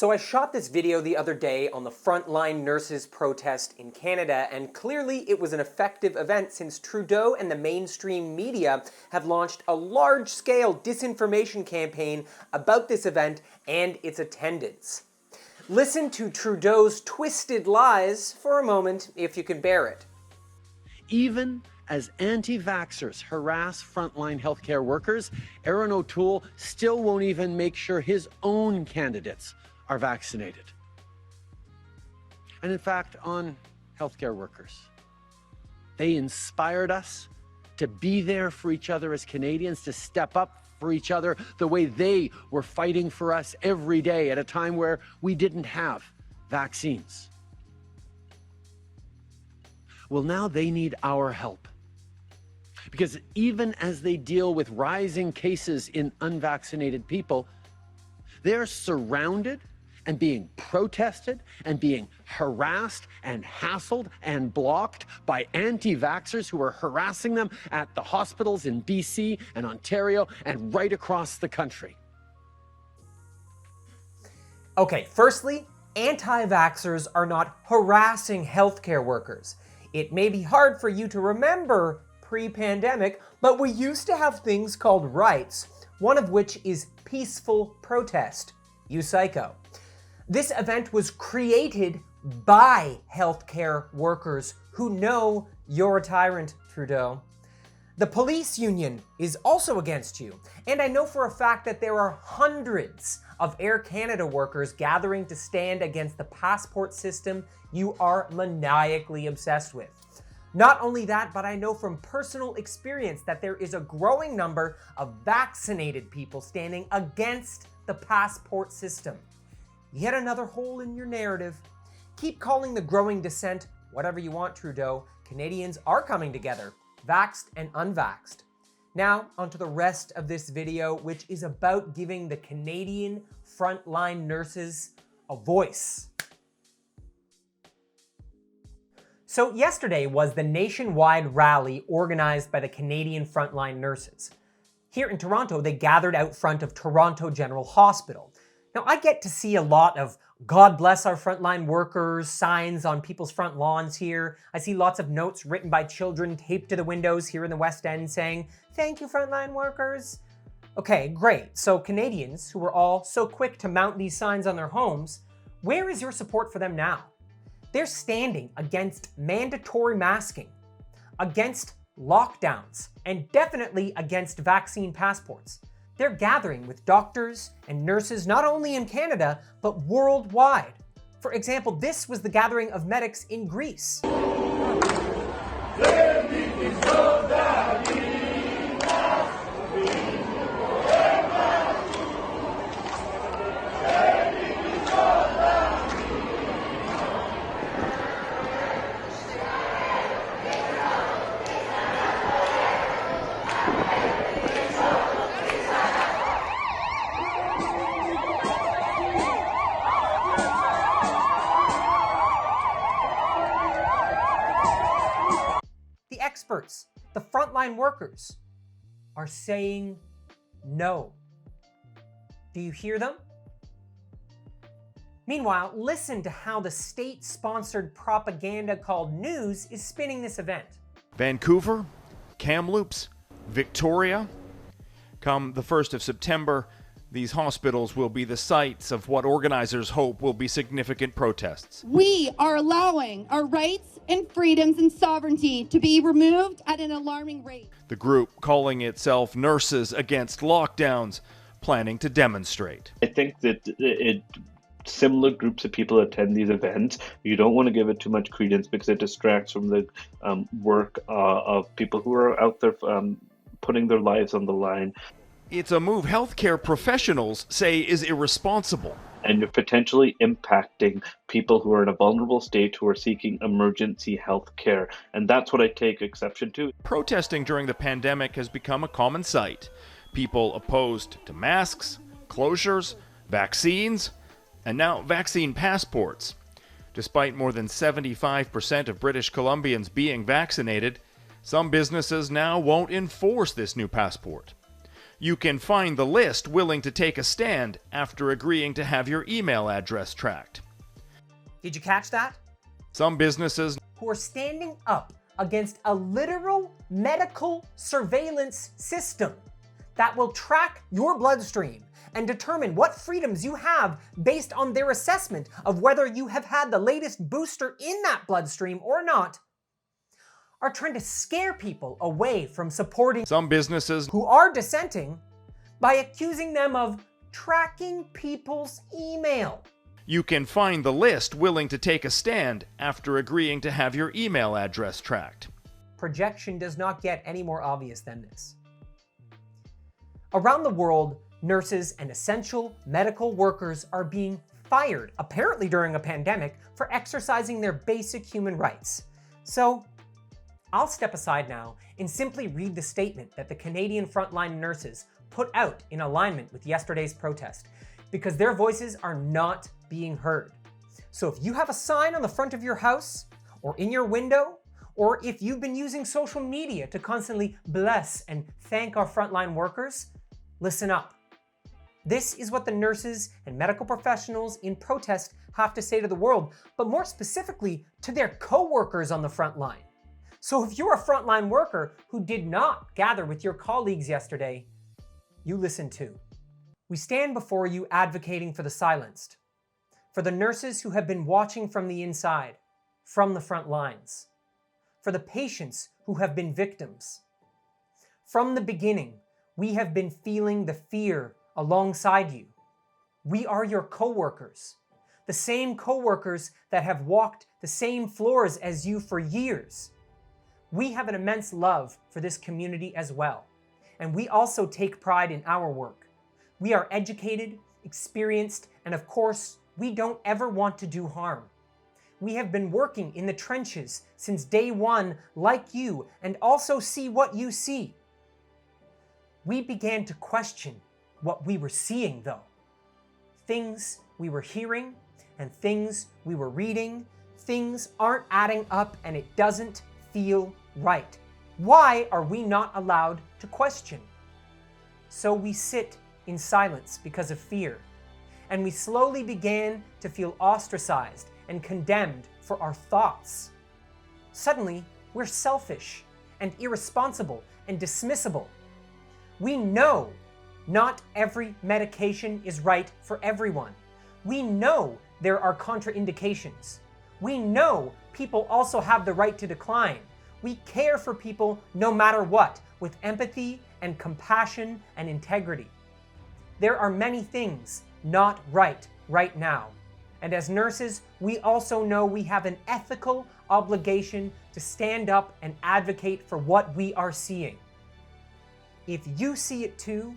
So I shot this video the other day on the Frontline nurses protest in Canada, and clearly it was an effective event since Trudeau and the mainstream media have launched a large-scale disinformation campaign about this event and its attendance. Listen to Trudeau's twisted lies for a moment if you can bear it. Even as anti-vaxxers harass frontline healthcare workers, Aaron O'Toole still won't even make sure his own candidates are vaccinated. And in fact, on healthcare workers, they inspired us to be there for each other as Canadians, to step up for each other the way they were fighting for us every day at a time where we didn't have vaccines. Well, now they need our help. Because even as they deal with rising cases in unvaccinated people, they're surrounded and being protested and being harassed and hassled and blocked by anti-vaxxers who are harassing them at the hospitals in BC and Ontario and right across the country. Okay, firstly, anti-vaxxers are not harassing healthcare workers. It may be hard for you to remember pre-pandemic, but we used to have things called rights, one of which is peaceful protest. You psycho. This event was created by healthcare workers who know you're a tyrant, Trudeau. The police union is also against you, and I know for a fact that there are hundreds of Air Canada workers gathering to stand against the passport system you are maniacally obsessed with. Not only that, but I know from personal experience that there is a growing number of vaccinated people standing against the passport system. Yet another hole in your narrative. Keep calling the growing dissent whatever you want, Trudeau. Canadians are coming together, vaxxed and unvaxxed. Now, onto the rest of this video, which is about giving the Canadian frontline nurses a voice. So yesterday was the nationwide rally organized by the Canadian frontline nurses. Here in Toronto, they gathered out front of Toronto General Hospital. Now, I get to see a lot of "God bless our frontline workers" signs on people's front lawns here. I see lots of notes written by children taped to the windows here in the West End saying, "Thank you, frontline workers." Okay, great. So Canadians who were all so quick to mount these signs on their homes, where is your support for them now? They're standing against mandatory masking, against lockdowns, and definitely against vaccine passports. They're gathering with doctors and nurses not only in Canada, but worldwide. For example, this was the gathering of medics in Greece. Experts, the frontline workers, are saying no. Do you hear them? Meanwhile, listen to how the state-sponsored propaganda called news is spinning this event. Vancouver, Kamloops, Victoria. Come the 1st of September, these hospitals will be the sites of what organizers hope will be significant protests. We are allowing our rights and freedoms and sovereignty to be removed at an alarming rate. The group, calling itself Nurses Against Lockdowns, planning to demonstrate. I think that similar groups of people attend these events. You don't want to give it too much credence because it distracts from the work of people who are out there putting their lives on the line. It's a move healthcare professionals say is irresponsible. And you're potentially impacting people who are in a vulnerable state who are seeking emergency health care. And that's what I take exception to. Protesting during the pandemic has become a common sight. People opposed to masks, closures, vaccines, and now vaccine passports. Despite more than 75% of British Columbians being vaccinated, some businesses now won't enforce this new passport. You can find the list willing to take a stand after agreeing to have your email address tracked. Did you catch that? Some businesses Who are standing up against a literal medical surveillance system that will track your bloodstream and determine what freedoms you have based on their assessment of whether you have had the latest booster in that bloodstream or not, are trying to scare people away from supporting some businesses who are dissenting by accusing them of tracking people's email. You can find the list willing to take a stand after agreeing to have your email address tracked. Projection does not get any more obvious than this. Around the world, nurses and essential medical workers are being fired, apparently during a pandemic, for exercising their basic human rights. So, I'll step aside now and simply read the statement that the Canadian frontline nurses put out in alignment with yesterday's protest, because their voices are not being heard. So if you have a sign on the front of your house, or in your window, or if you've been using social media to constantly bless and thank our frontline workers, listen up. This is what the nurses and medical professionals in protest have to say to the world, but more specifically to their co-workers on the front line. So if you're a frontline worker who did not gather with your colleagues yesterday, you listen too. We stand before you advocating for the silenced, for the nurses who have been watching from the inside, from the front lines, for the patients who have been victims. From the beginning, we have been feeling the fear alongside you. We are your co-workers, the same co-workers that have walked the same floors as you for years. We have an immense love for this community as well, and we also take pride in our work. We are educated, experienced, and of course, we don't ever want to do harm. We have been working in the trenches since day one, like you, and also see what you see. We began to question what we were seeing, though. Things we were hearing and things we were reading, things aren't adding up and it doesn't feel right. Why are we not allowed to question? So we sit in silence because of fear, and we slowly began to feel ostracized and condemned for our thoughts. Suddenly, we're selfish and irresponsible and dismissible. We know not every medication is right for everyone. We know there are contraindications. We know people also have the right to decline. We care for people no matter what, with empathy and compassion and integrity. There are many things not right now. And as nurses, we also know we have an ethical obligation to stand up and advocate for what we are seeing. If you see it too,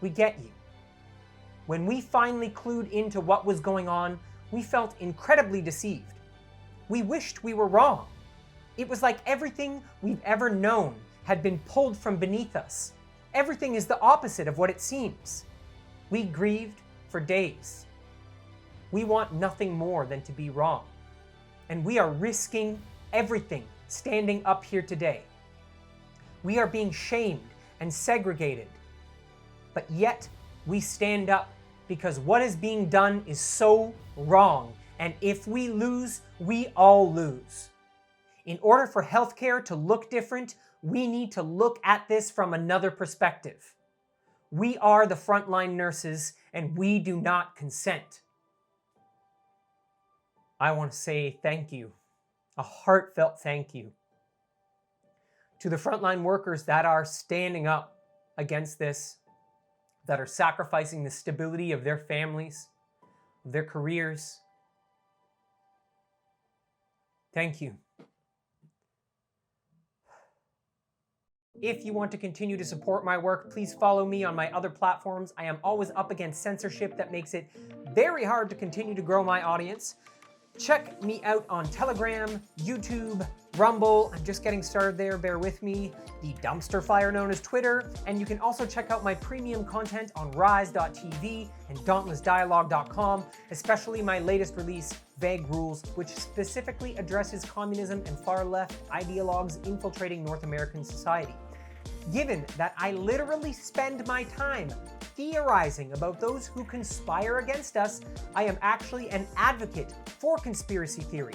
we get you. When we finally clued into what was going on, we felt incredibly deceived. We wished we were wrong. It was like everything we've ever known had been pulled from beneath us. Everything is the opposite of what it seems. We grieved for days. We want nothing more than to be wrong. And we are risking everything standing up here today. We are being shamed and segregated. But yet, we stand up because what is being done is so wrong. And if we lose, we all lose. In order for healthcare to look different, we need to look at this from another perspective. We are the frontline nurses, and we do not consent. I want to say thank you, a heartfelt thank you, to the frontline workers that are standing up against this, that are sacrificing the stability of their families, of their careers. Thank you. If you want to continue to support my work, please follow me on my other platforms. I am always up against censorship that makes it very hard to continue to grow my audience. Check me out on Telegram, YouTube, Rumble. I'm just getting started there, bear with me. The dumpster fire known as Twitter. And you can also check out my premium content on rise.tv and dauntlessdialogue.com, especially my latest release, Vague Rules, which specifically addresses communism and far-left ideologues infiltrating North American society. Given that I literally spend my time theorizing about those who conspire against us, I am actually an advocate for conspiracy theory.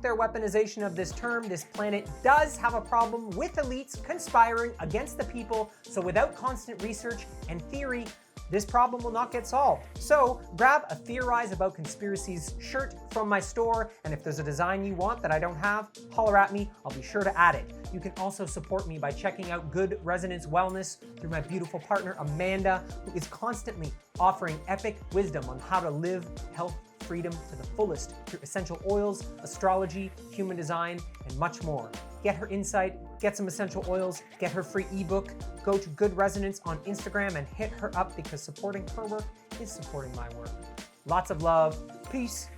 Their weaponization of this term, this planet does have a problem with elites conspiring against the people, so without constant research and theory, this problem will not get solved. So grab a Theorize About Conspiracies shirt from my store, and if there's a design you want that I don't have, holler at me, I'll be sure to add it. You can also support me by checking out Good Resonance Wellness through my beautiful partner Amanda, who is constantly offering epic wisdom on how to live health freedom to the fullest through essential oils, astrology, human design, and much more. Get her insight, get some essential oils, get her free ebook, go to Good Resonance on Instagram and hit her up because supporting her work is supporting my work. Lots of love. Peace.